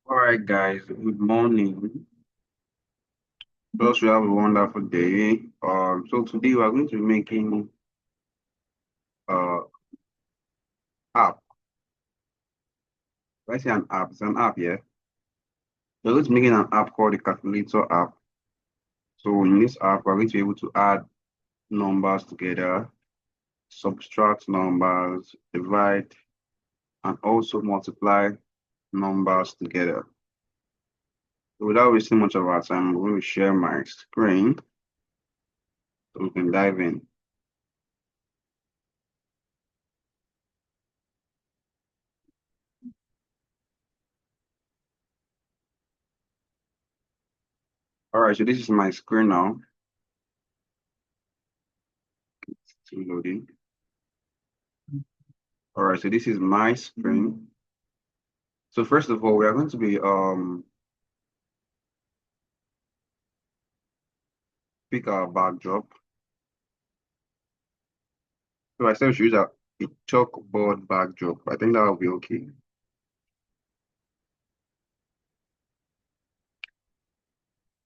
All right, guys, good morning. Trust you have a wonderful day. So today we are going to be making uh app. When I say an app, it's an app, yeah. We're going to be making an app called the calculator app. So in this app, we're going to be able to add numbers together, subtract numbers, divide, and also multiply numbers together. So without wasting much of our time, I'm going to share my screen so we can dive in. All right, so this is my screen now. It's loading. All right, so this is my screen. So first of all, we are going to be pick our backdrop. So I said we should use a chalkboard backdrop. I think that will be okay.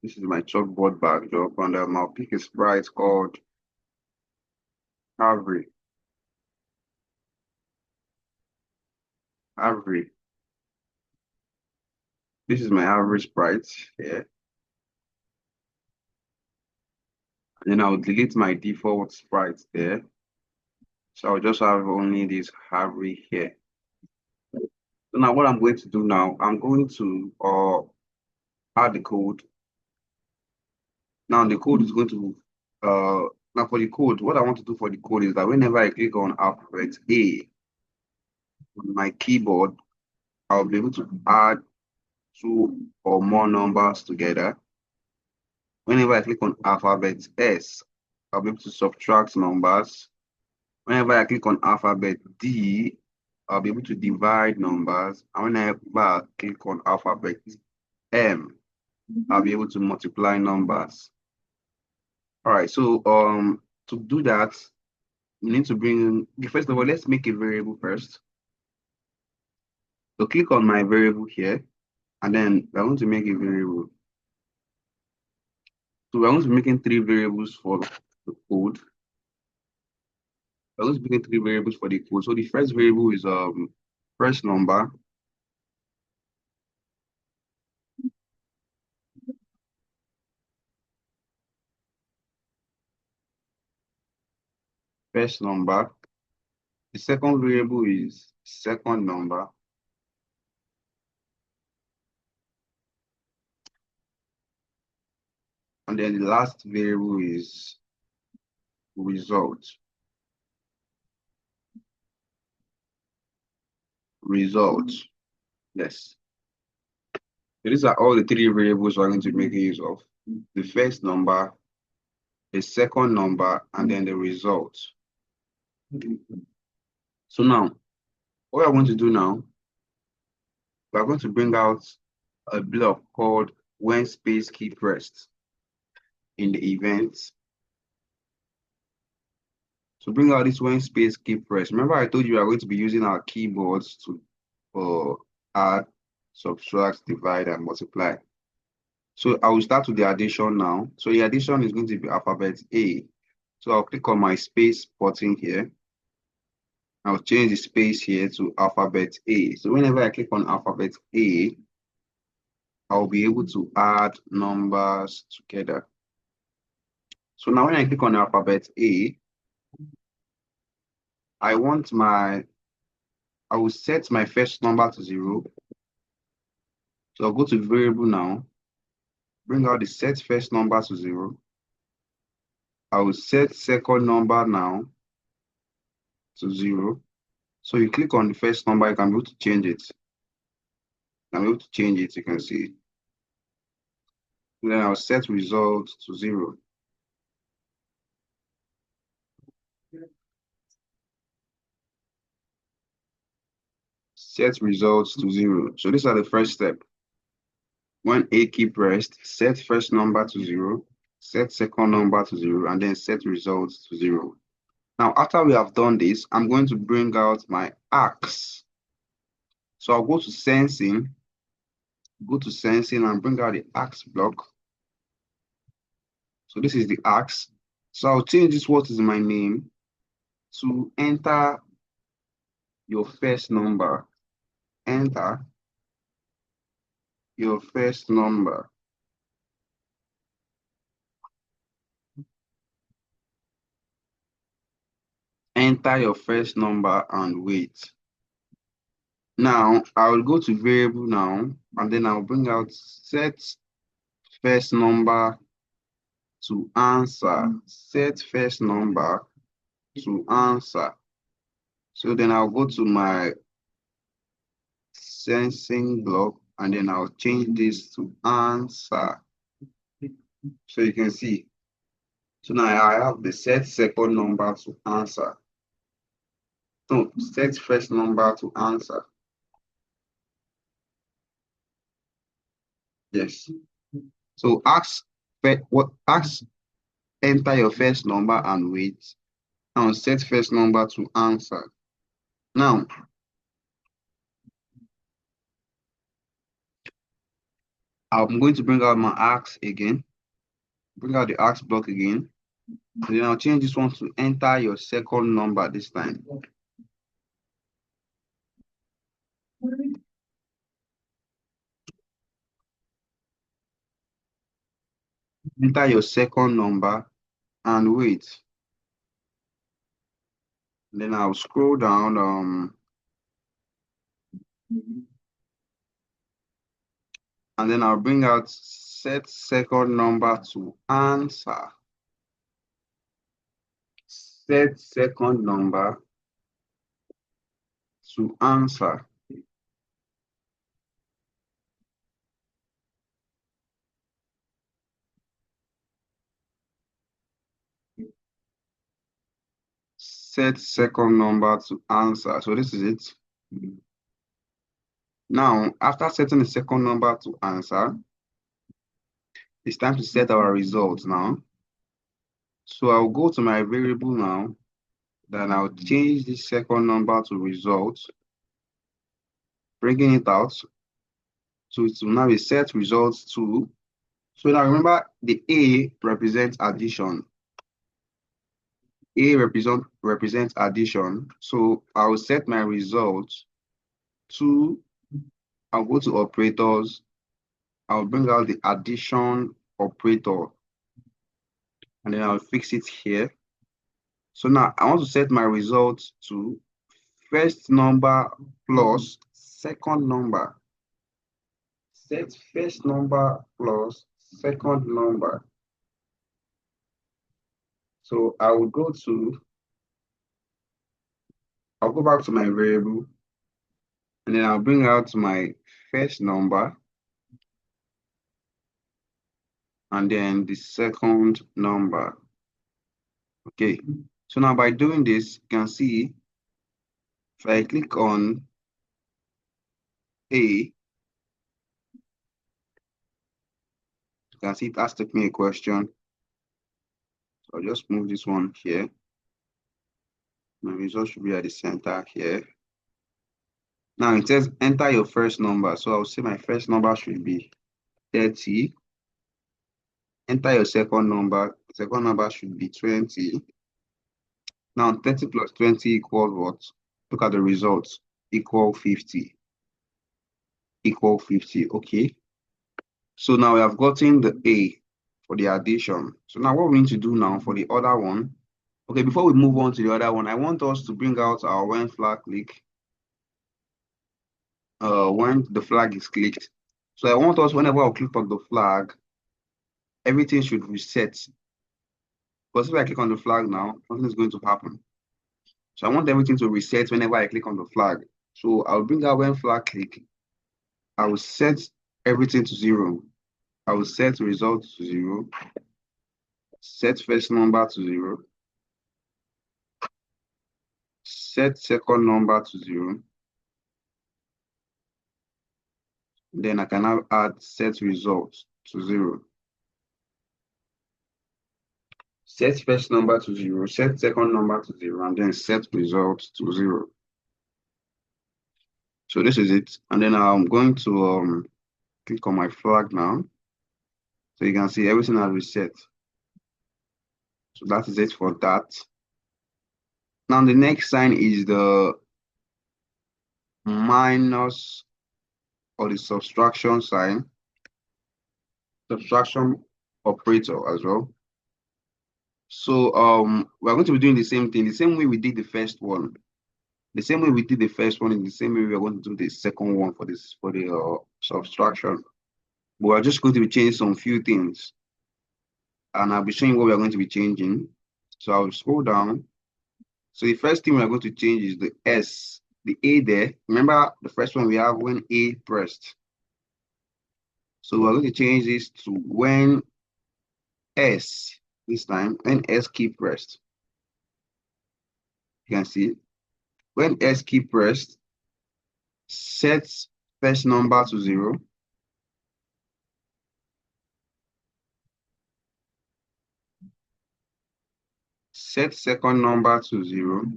This is my chalkboard backdrop, and I'll pick a sprite called Avery. Avery. This is my average sprite here. And then I'll delete my default sprite there. So I'll just have only this Avery here. So now what I'm going to do now, I'm going to add the code. Now the code is going to now for the code, what I want to do for the code is that whenever I click on alphabet A on my keyboard, I'll be able to add two or more numbers together. Whenever I click on alphabet S, I'll be able to subtract numbers. Whenever I click on alphabet D, I'll be able to divide numbers. And whenever I click on alphabet M, I'll be able to multiply numbers. All right, so to do that, we need to bring, first of all, let's make a variable first. So click on my variable here, and then we're going to make a variable. So we're going to be making three variables for the code. We're going to be making three variables for the code. So the first variable is first number. First number. The second variable is second number. And then the last variable is result. Result. Yes. So these are all the three variables we're going to make use of. The first number, the second number, and then the result. So now, what I want to do now, we're going to bring out a block called when space key pressed in the event. So bring out this when space key pressed. Remember I told you we are going to be using our keyboards to add, subtract, divide, and multiply. So I will start with the addition now. So the addition is going to be alphabet A. So I'll click on my space button here. I'll change the space here to alphabet A. So whenever I click on alphabet A, I'll be able to add numbers together. So now when I click on alphabet A, I will set my first number to 0. So I'll go to variable now, bring out the set first number to 0. I will set second number now to 0. So you click on the first number, you can be able to change it. I'm able to change it, you can see. Then I'll set result to 0. Set results to 0. So these are the first step. When A key pressed, set first number to 0, set second number to 0, and then set results to 0. Now, after we have done this, I'm going to bring out my axe. So I'll go to sensing, go to sensing and bring out the ask block. So this is the ask. So I'll change this what is my name to enter your first number. Enter your first number. Enter your first number and wait. Now I will go to variable now, and then I'll bring out set first number to answer. Set first number to answer. So then I'll go to my sensing block, and then I'll change this to answer. So you can see. So now I have the set second number to answer. No, set first number to answer. Yes. So ask enter your first number and wait. Now set first number to answer. Now I'm going to bring out my ask again. Bring out the ask block again. And then I'll change this one to enter your second number this time. Enter your second number and wait. Then I'll scroll down. And then I'll bring out set second number to answer. Set second number to answer. Set second number to answer. So this is it. Now, after setting the second number to answer, it's time to set our results now. So I'll go to my variable now. Then I'll change the second number to results, bringing it out. So it will now be set results to. So now remember the A represents addition. A represents addition. So I'll set my results to, I'll go to operators. I'll bring out the addition operator. And then I'll fix it here. So now I want to set my results to first number plus second number. Set first number plus second number. So I'll go back to my variable, and then I'll bring out my first number and then the second number. Okay, so now by doing this, you can see if I click on A, you can see it asked me a question. So I'll just move this one here. My result should be at the center here. Now it says enter your first number. So I'll say my first number should be 30. Enter your second number. Second number should be 20. Now 30 plus 20 equals what? Look at the results. Equal 50. Equal 50. Okay. So now we have gotten the A for the addition. So now what we need to do now for the other one. Okay, before we move on to the other one, I want us to bring out our when flag click. When the flag is clicked. So I want us, whenever I click on the flag, everything should reset. Because if I click on the flag now, nothing is going to happen. So I want everything to reset whenever I click on the flag. So I'll bring out when flag click. I will set everything to 0. I will set result to 0. Set first number to 0. Set second number to 0. Then I can now add set result to 0. Set first number to 0, set second number to 0, and then set result to 0. So this is it. And then I'm going to Click on my flag now. So you can see everything has reset. So that is it for that. Now the next sign is the minus or the subtraction sign, subtraction operator as well. So we're going to be doing the same thing, the same way we did the first one. The same way we did the first one, in the same way we're going to do the second one for this for the subtraction. But we're just going to be changing some few things, and I'll be showing what we're going to be changing. So I'll scroll down. So the first thing we're going to change is the S, the A there. Remember the first one we have when A pressed. So we're going to change this to when S, this time, when S key pressed. You can see when S key pressed, set first number to 0. Set second number to 0.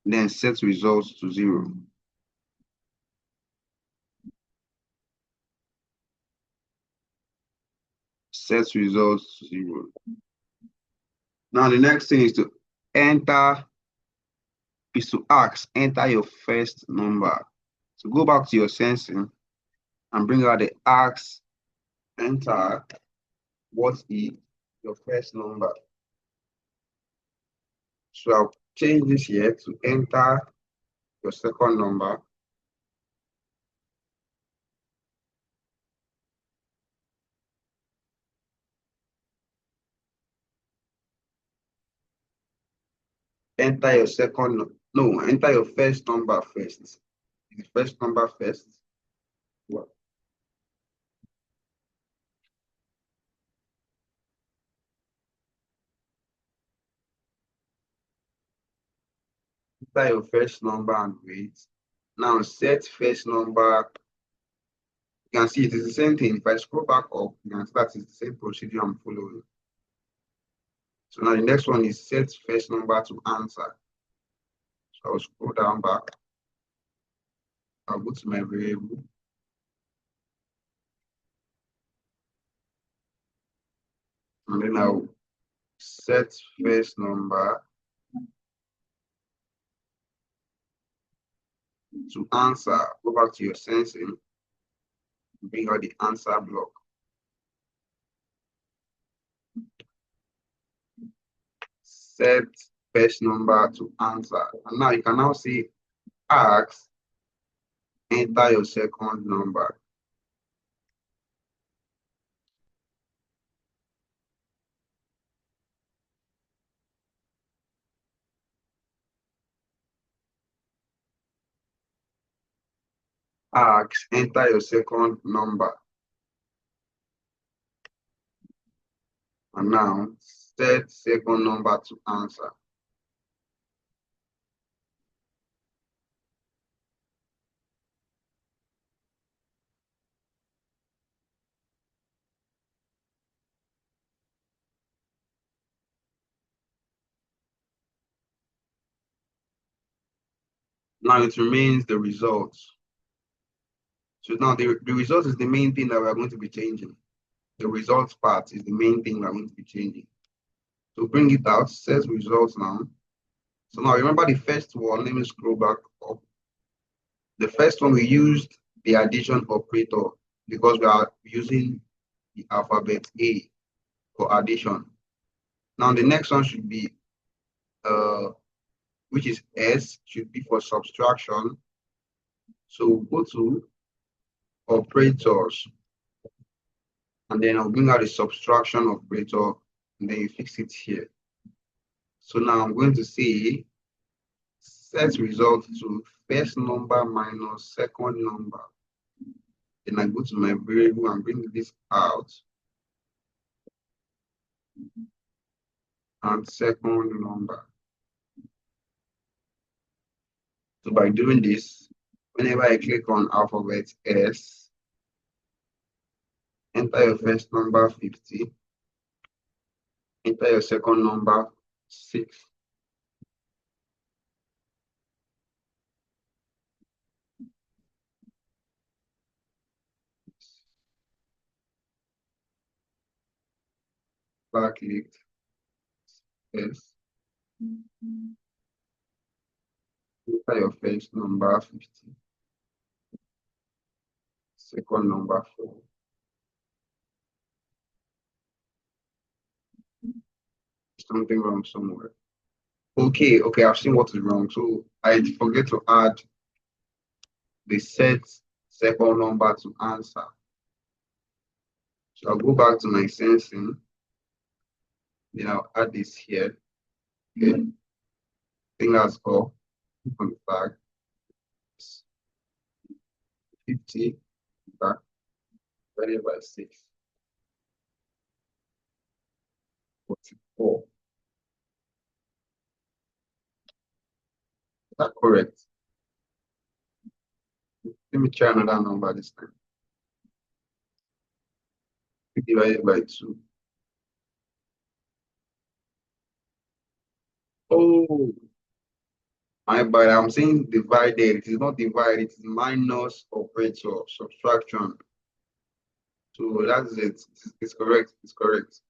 Then set results to 0. Set results to 0. Now the next thing is to enter your first number. So go back to your sensing and bring out the ask, enter what is your first number. So I'll change this here to enter your second number. Enter your enter your first number first. The first number first. What? Enter your first number and wait. Now set first number. You can see it is the same thing. If I scroll back up, you can see that is the same procedure I'm following. So now the next one is set first number to answer. So I'll scroll down back. I'll go to my variable. And then I'll set first number to answer. Go back to your sensing. Bring out the answer block. Set first number to answer. And now you can now see ask, enter your second number. Ask, enter your second number. And now set second number to answer. Now it remains the results. So now the result is the main thing that we're going to be changing. The results part is the main thing we're going to be changing. So bring it out, set results now. So now remember the first one, let me scroll back up. The first one we used the addition operator because we are using the alphabet A for addition. Now the next one should be which is S, should be for subtraction. So go to operators, and then I'll bring out the subtraction operator, and then you fix it here. So now I'm going to say set result to first number minus second number. Then I go to my variable and bring this out. And second number. So by doing this, whenever I click on alphabet S, enter your first number 50, enter your second number 6. Backlinked. Yes. Enter your first number 50. Second number 4. Something wrong somewhere. Okay, I've seen what is wrong. So I forget to add the set second number to answer. So I'll go back to my sensing. Then I'll add this here. Okay. I think that's all on the flag. 50 back divided by 6. 44. Is that correct? Let me try another number this time. 50 divided by 2. Oh, my bad. I'm saying divided. It is not divided, it is minus operator, subtraction. So that's it. It's correct. It's correct.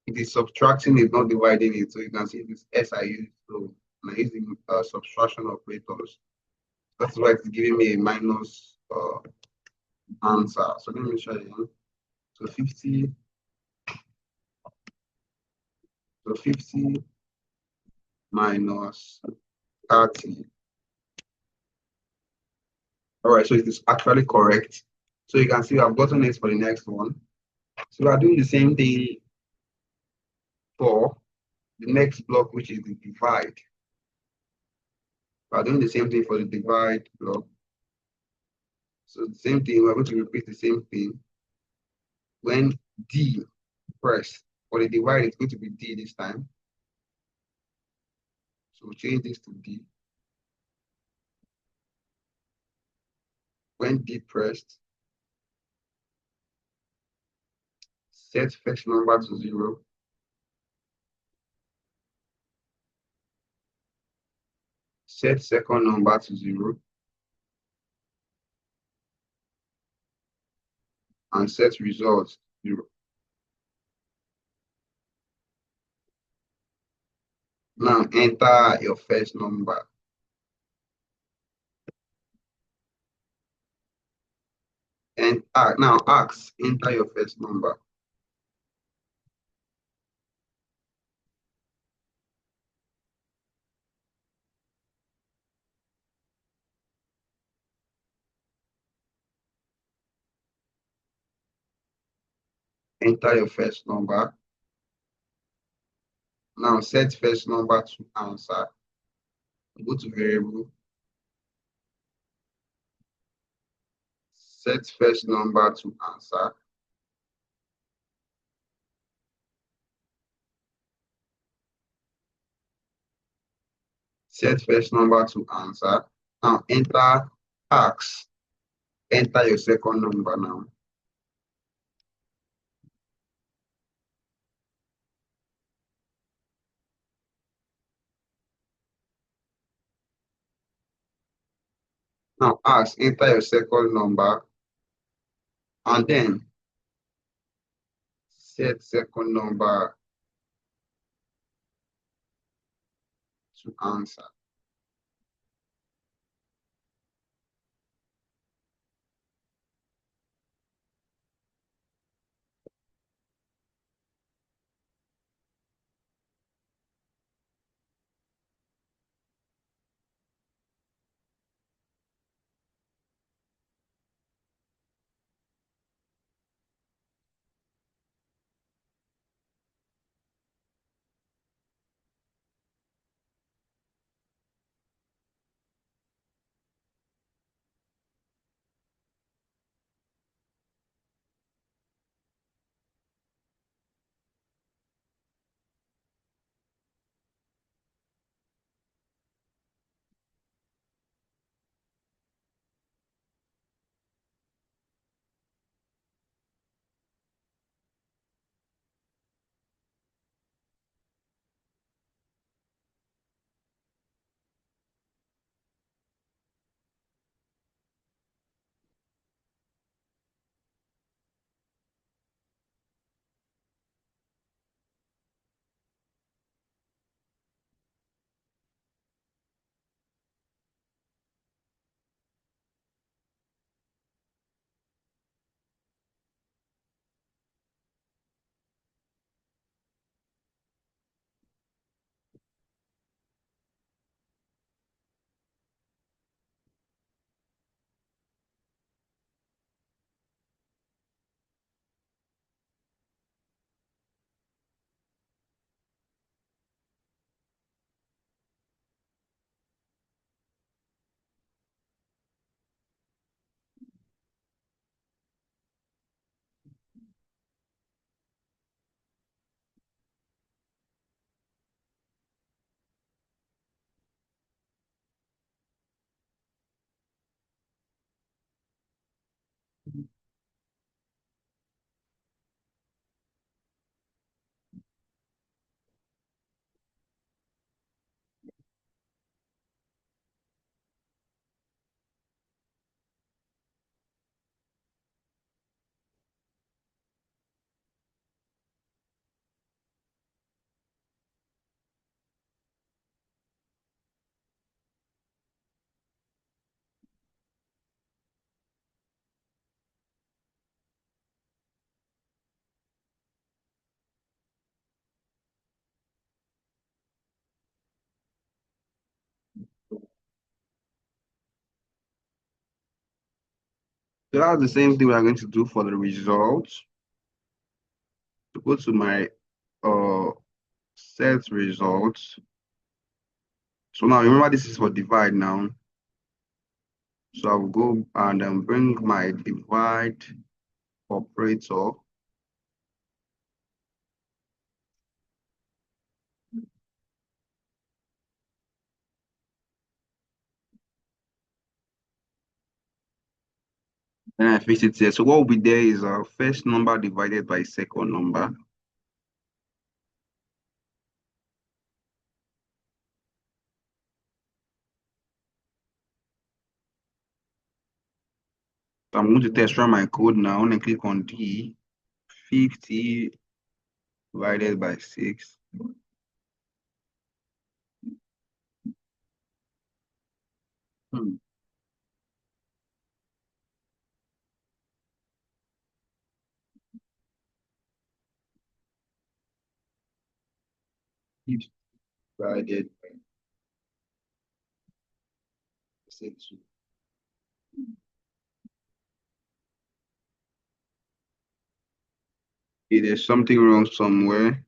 It is subtracting it, not dividing it. So you can see this S I use. So I'm using subtraction operators. That's why it's giving me a minus answer. So let me show you. So 50. So 50 minus 30. All right, so it is actually correct. So you can see I've gotten it for the next one. So we are doing the same thing for the next block, which is the divide. We are doing the same thing for the divide block. So the same thing, we're going to repeat the same thing. When D press for the divide, it's going to be D this time. So we'll change this to D. When D pressed, set first number to 0. Set second number to 0. And set results 0. Now enter your first number. And now ask, enter your first number. Enter your first number. Now set first number to answer. Go to variable. Set first number to answer. Set first number to answer. Now enter ask. Enter your second number now. Now ask, enter your second number, and then set second number to answer. So that's the same thing we're going to do for the results. To go to my uh set results. So now remember this is for divide now. So I will go and bring my divide operator. Then I fix it here. So what will be there is our first number divided by second number. So I'm going to test run my code now and click on D. 50 divided by 6. Hmm. Divided by 6. Okay, there's something wrong somewhere.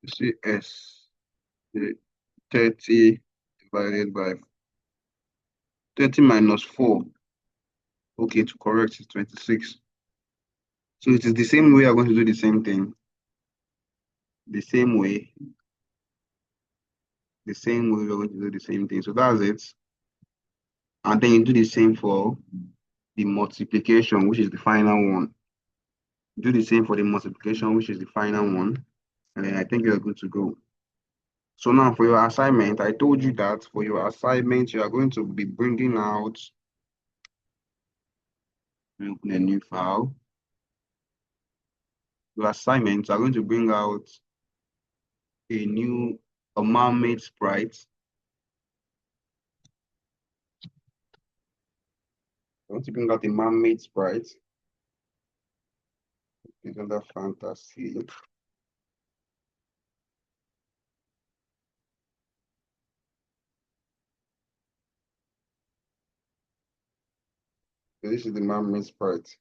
You see S. the 30 divided by 30 minus 4. Okay, to correct is 26. So it is the same way I'm going to do the same thing. The same way. The same way we're going to do the same thing. So that's it. And then you do the same for the multiplication, which is the final one. Do the same for the multiplication, which is the final one. And then I think you're good to go. So now for your assignment, I told you that for your assignment, you are going to be bringing out, open a new file. Your assignments are going to bring out a man-made sprite. I want to bring out a man-made sprite. It's under fantasy. So this is the man-made sprite.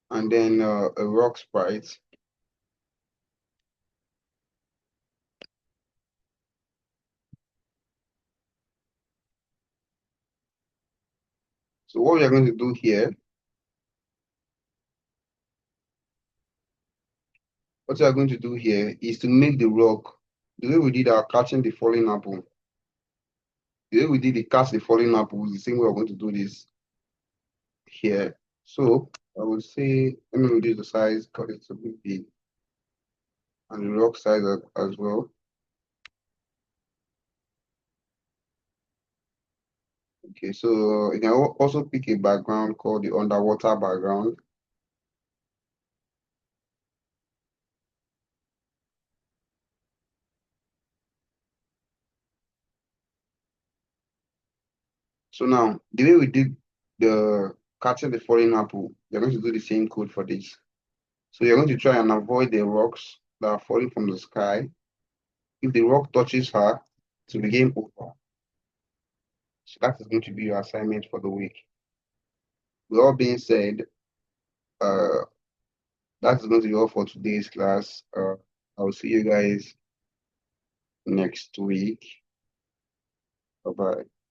And then a rock sprite. So what we are going to do here, what we are going to do here is to make the rock the way we did our catching the falling apple. The way we did the catch the falling apple is the same way we're going to do this here. So I would say, let me reduce the size because it's a bit big. And the rock size as well. Okay, so you can also pick a background called the underwater background. So now, the way we did the catching the falling apple, you're going to do the same code for this. So you're going to try and avoid the rocks that are falling from the sky. If the rock touches her, to the game over. So that is going to be your assignment for the week. With all being said, uh, that is going to be all for today's class. I'll see you guys next week. Bye bye.